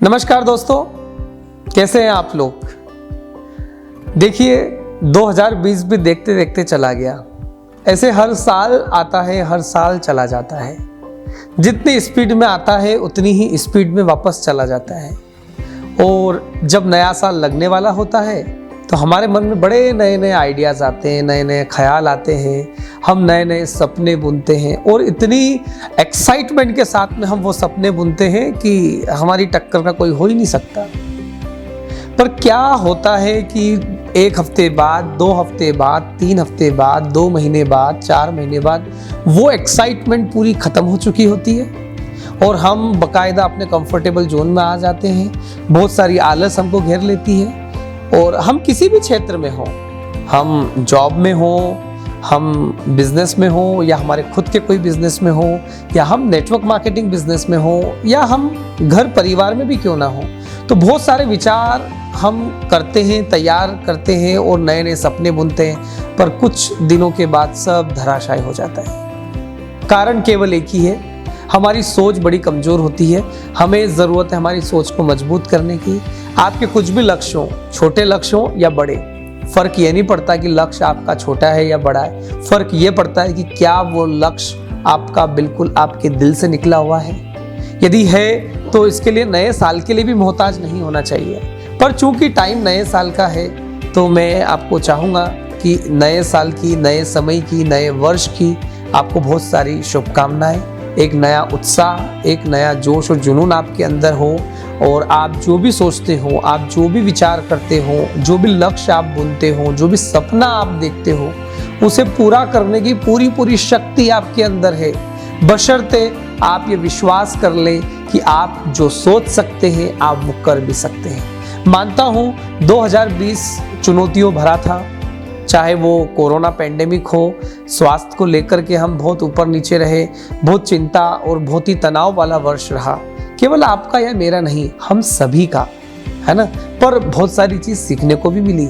नमस्कार दोस्तों, कैसे हैं आप लोग। देखिए 2020 भी देखते देखते चला गया। ऐसे हर साल आता है, हर साल चला जाता है। जितनी स्पीड में आता है उतनी ही स्पीड में वापस चला जाता है। और जब नया साल लगने वाला होता है तो हमारे मन में बड़े नए नए आइडियाज़ आते हैं, नए नए ख्याल आते हैं, हम नए नए सपने बुनते हैं और इतनी एक्साइटमेंट के साथ में हम वो सपने बुनते हैं कि हमारी टक्कर का कोई हो ही नहीं सकता। पर क्या होता है कि 1 हफ्ते बाद, 2 हफ्ते बाद, 3 हफ्ते बाद, 2 महीने बाद, 4 महीने बाद वो एक्साइटमेंट पूरी ख़त्म हो चुकी होती है और हम बाकायदा अपने कंफर्टेबल जोन में आ जाते हैं। बहुत सारी आलस हमको घेर लेती है और हम किसी भी क्षेत्र में हों, हम जॉब में हों, हम बिजनेस में हों या हमारे खुद के कोई बिजनेस में हों या हम नेटवर्क मार्केटिंग बिजनेस में हों या हम घर परिवार में भी क्यों ना हों, तो बहुत सारे विचार हम करते हैं, तैयार करते हैं और नए नए सपने बुनते हैं। पर कुछ दिनों के बाद सब धराशायी हो जाता है। कारण केवल एक ही है, हमारी सोच बड़ी कमज़ोर होती है। हमें ज़रूरत है हमारी सोच को मजबूत करने की। आपके कुछ भी लक्ष्य हों, छोटे लक्ष्य हों या बड़े, फ़र्क ये नहीं पड़ता कि लक्ष्य आपका छोटा है या बड़ा है। फ़र्क ये पड़ता है कि क्या वो लक्ष्य आपका बिल्कुल आपके दिल से निकला हुआ है। यदि है तो इसके लिए नए साल के लिए भी मोहताज नहीं होना चाहिए। पर चूंकि टाइम नए साल का है तो मैं आपको चाहूँगा कि नए साल की, नए समय की, नए वर्ष की आपको बहुत सारी शुभकामनाएं। एक नया उत्साह, एक नया जोश और जुनून आपके अंदर हो और आप जो भी सोचते हो, आप जो भी विचार करते हो, जो भी लक्ष्य आप बुनते हो, जो भी सपना आप देखते हो, उसे पूरा करने की पूरी शक्ति आपके अंदर है। बशर्ते आप ये विश्वास कर लें कि आप जो सोच सकते हैं आप वो कर भी सकते हैं। मानता हूँ 2020 चुनौतियों भरा था, चाहे वो कोरोना पेंडेमिक हो, स्वास्थ्य को लेकर के हम बहुत ऊपर नीचे रहे, बहुत चिंता और बहुत ही तनाव वाला वर्ष रहा। केवल आपका या मेरा नहीं, हम सभी का, है ना। पर बहुत सारी चीज़ सीखने को भी मिली,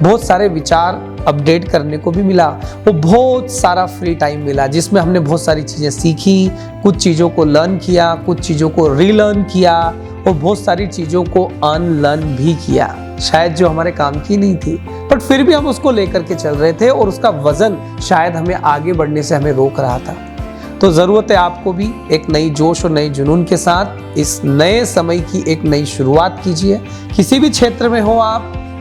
बहुत सारे विचार अपडेट करने को भी मिला, वो बहुत सारा फ्री टाइम मिला जिसमें हमने बहुत सारी चीज़ें सीखी, कुछ चीज़ों को लर्न किया, कुछ चीज़ों को रीलर्न किया और बहुत सारी चीज़ों को अनलर्न भी किया, शायद जो हमारे काम की नहीं थी, बट फिर भी हम उसको लेकर के चल रहे थे और उसका वजन शायद हमें आगे बढ़ने से हमें रोक रहा था। तो ज़रूरत है आपको भी एक नई जोश और नई जुनून के साथ इस नए समय की एक नई शुरुआत कीजिए। किसी भी क्षेत्र में हो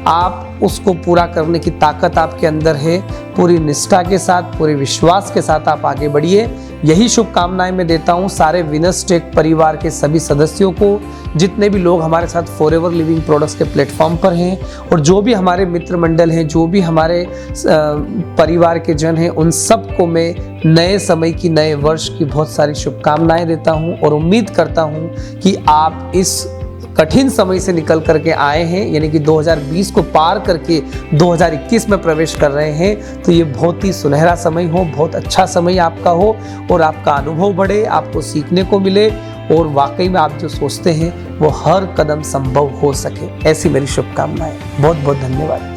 आप उसको पूरा करने की ताकत आपके अंदर है। पूरी निष्ठा के साथ, पूरे विश्वास के साथ आप आगे बढ़िए। यही शुभकामनाएं मैं देता हूं सारे विनर्स टेक परिवार के सभी सदस्यों को, जितने भी लोग हमारे साथ फॉरएवर लिविंग प्रोडक्ट्स के प्लेटफॉर्म पर हैं और जो भी हमारे मित्र मंडल हैं, जो भी हमारे परिवार के जन हैं, उन सबको मैं नए समय की, नए वर्ष की बहुत सारी शुभकामनाएं देता हूं और उम्मीद करता हूं कि आप इस कठिन समय से निकल करके आए हैं, यानी कि 2020 को पार करके 2021 में प्रवेश कर रहे हैं। तो ये बहुत ही सुनहरा समय हो, बहुत अच्छा समय आपका हो और आपका अनुभव बढ़े, आपको सीखने को मिले और वाकई में आप जो सोचते हैं वो हर कदम संभव हो सके। ऐसी मेरी शुभकामनाएं। बहुत बहुत धन्यवाद।